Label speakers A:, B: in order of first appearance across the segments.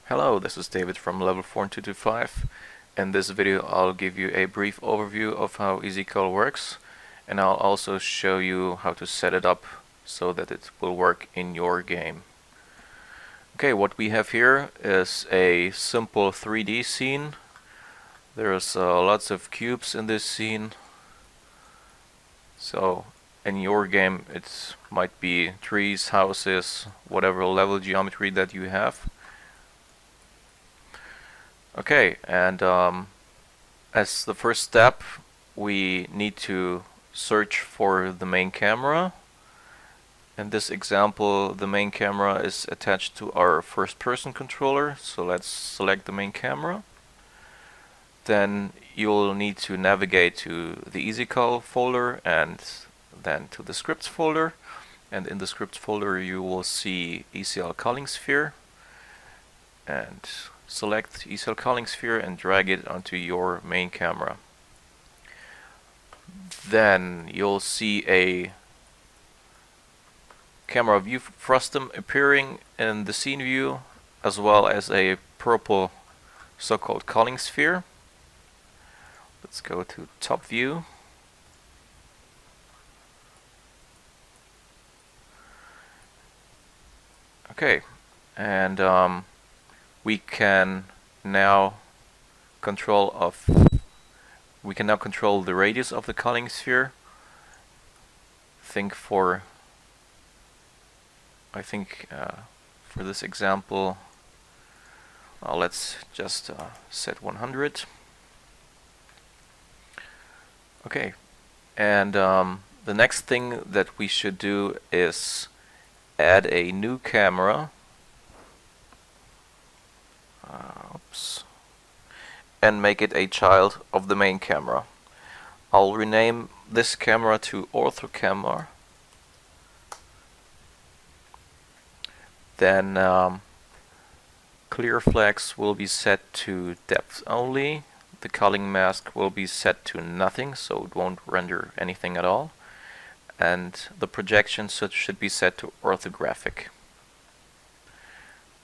A: Hello, this is David from Level 4225. In this video I'll give you a brief overview of how Cull works, and I'll also show you how to set it up so that it will work in your game. Okay, what we have here is a simple 3D scene. There's lots of cubes in this scene. So in your game it might be trees, houses, whatever level geometry that you have. Okay, and as the first step we need to search for the main camera. In this example the main camera is attached to our first person controller, so let's select the main camera. Then you'll need to navigate to the Cull folder and then to the scripts folder, and in the scripts folder you will see ECL culling sphere, and select ECL culling sphere and drag it onto your main camera. Then you'll see a camera view frustum appearing in the scene view, as well as a purple so-called culling sphere. Let's go to top view. Okay, and we can now control the radius of the culling sphere. I think for this example, let's just set 100. Okay, and the next thing that we should do is add a new camera. And make it a child of the main camera. I'll rename this camera to ortho camera. Then clear flex will be set to depth only. The culling mask will be set to nothing, so it won't render anything at all. And the projection should be set to orthographic.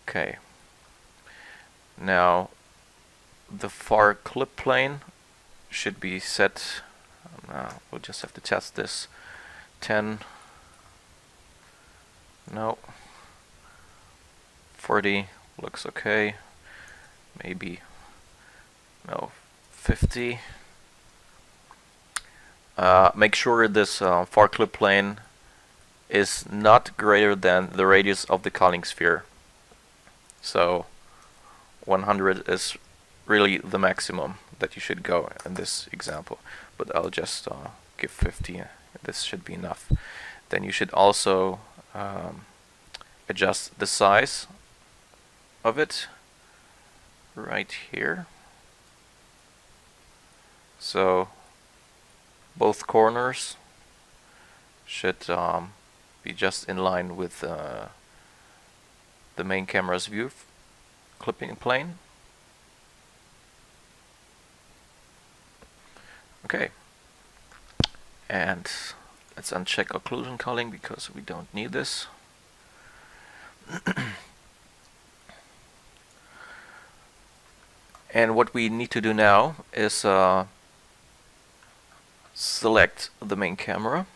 A: Okay. Now the far clip plane should be set, we'll just have to test this, 10, no, 40 looks okay, maybe, no, 50. Make sure this far clip plane is not greater than the radius of the culling sphere. So 100 is really the maximum that you should go in this example, but I'll just give 50. This should be enough. Then you should also adjust the size of it right here, so both corners should be just in line with the main camera's view clipping plane. Okay, and let's uncheck occlusion culling because we don't need this. And what we need to do now is select the main camera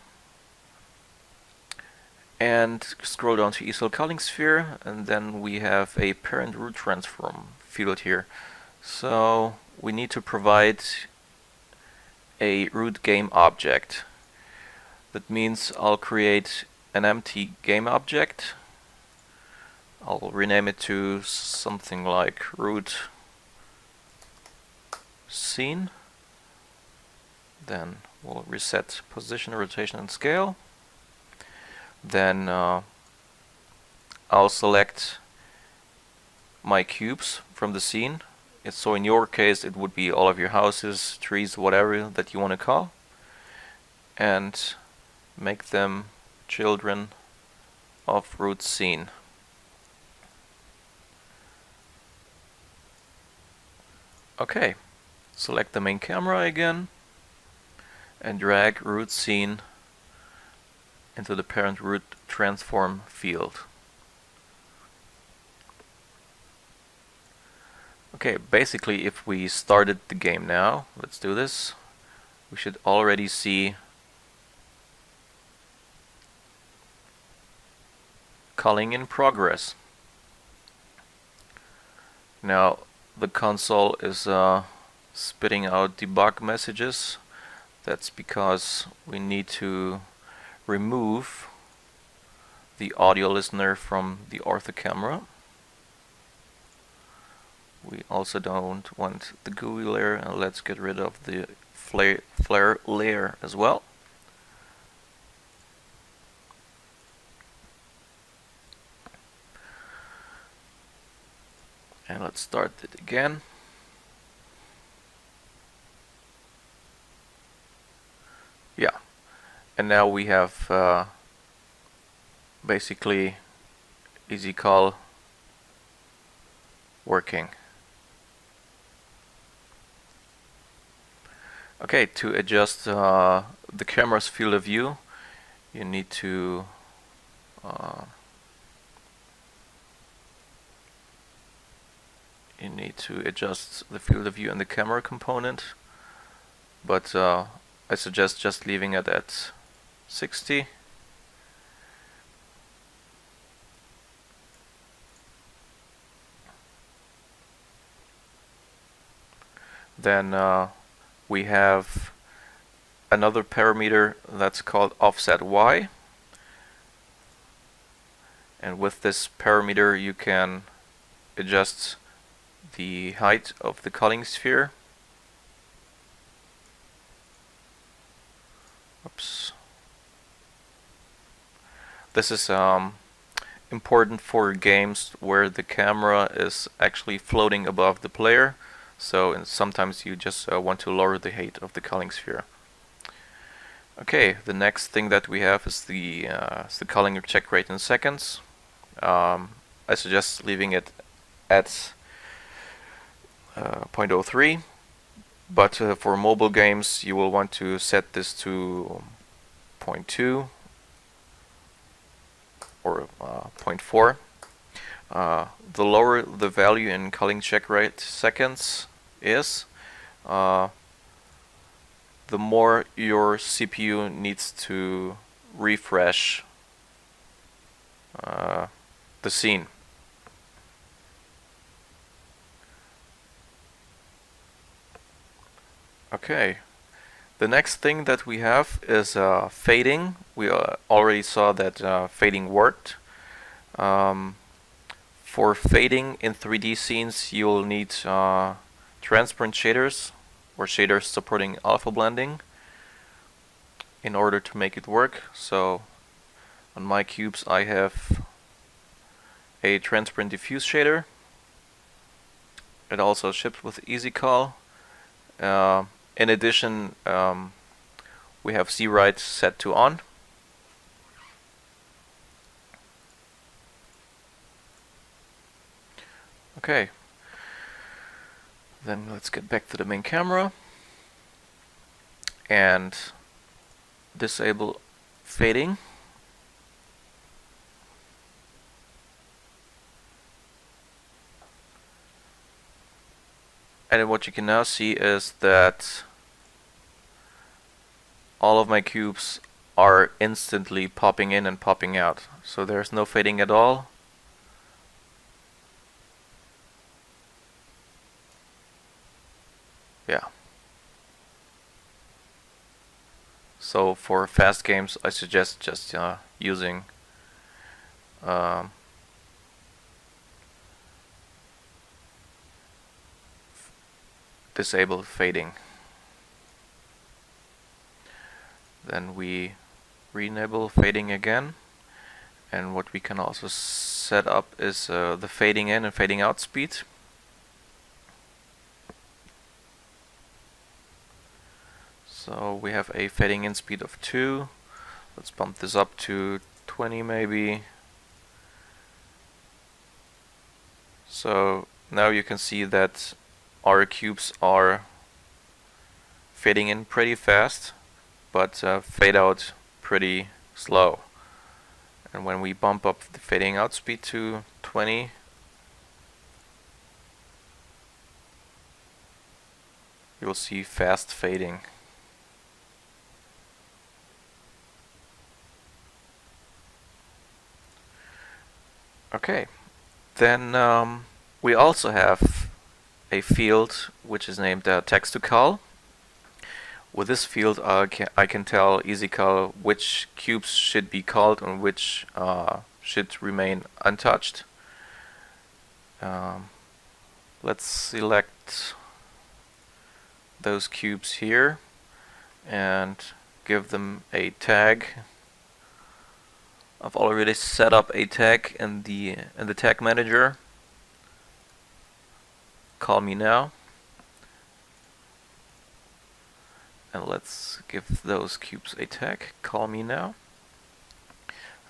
A: and scroll down to ECL culling sphere, and then we have a parent root transform field here. So we need to provide a root game object. That means I'll create an empty game object. I'll rename it to something like root scene. Then we'll reset position, rotation, and scale. Then I'll select my cubes from the scene. So in your case it would be all of your houses, trees, whatever that you want to call, and make them children of root scene. Okay, select the main camera again and drag root scene into the parent root transform field. Okay, basically if we started the game now, let's do this, we should already see culling in progress. Now the console is spitting out debug messages. That's because we need to remove the audio listener from the ortho camera. We also don't want the GUI layer, and let's get rid of the flare layer as well. And let's start it again. Yeah, and now we have basically easy Cull working. Okay, to adjust the camera's field of view, you need to adjust the field of view in the camera component, but I suggest just leaving it at 60. Then we have another parameter that's called offset Y, and with this parameter you can adjust the height of the culling sphere. Oops. This is important for games where the camera is actually floating above the player, so sometimes you just want to lower the height of the culling sphere. Okay, the next thing that we have is the culling check rate in seconds. I suggest leaving it at 0.03, but for mobile games you will want to set this to 0.2 or 0.4. The lower the value in culling check rate seconds is, the more your CPU needs to refresh the scene. Okay, the next thing that we have is fading. We already saw that fading worked. For fading in 3D scenes, you'll need transparent shaders or shaders supporting alpha blending in order to make it work. So on my cubes I have a transparent diffuse shader. It also ships with easy Cull. In addition, we have Z-Write set to on. Okay, then let's get back to the main camera and disable fading. And what you can now see is that all of my cubes are instantly popping in and popping out. So there's no fading at all. Yeah. So for fast games, I suggest just using disable fading. Then we re-enable fading again, and what we can also set up is the fading in and fading out speed. So we have a fading in speed of 2. Let's bump this up to 20 maybe. So now you can see that our cubes are fading in pretty fast, but fade out pretty slow. And when we bump up the fading out speed to 20, you'll see fast fading. Okay, then we also have a field which is named text to cull. With this field, I can tell EasyCull which cubes should be culled and which should remain untouched. Let's select those cubes here and give them a tag. I've already set up a tag in the tag manager. Call me now. And let's give those cubes a tag. Call me now.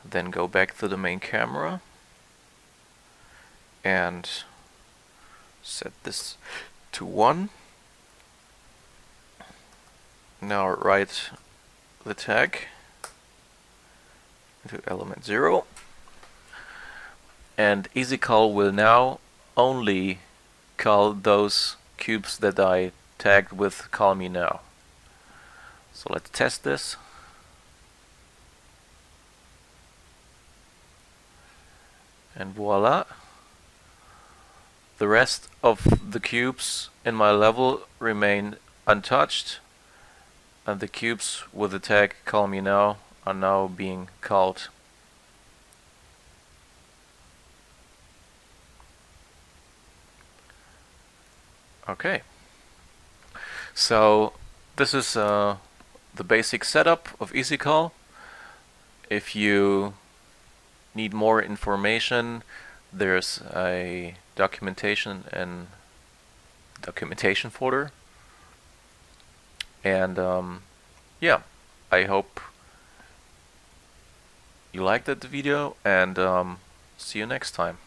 A: Then go back to the main camera and set this to 1. Now write the tag into element 0, and EasyCull will now only cull those cubes that I tagged with call me now. So let's test this. And voila! The rest of the cubes in my level remain untouched, and the cubes with the tag call me now are now being culled. Okay, so this is the basic setup of EasyCull. If you need more information, there's a documentation and documentation folder. And yeah, I hope you liked that video, and see you next time.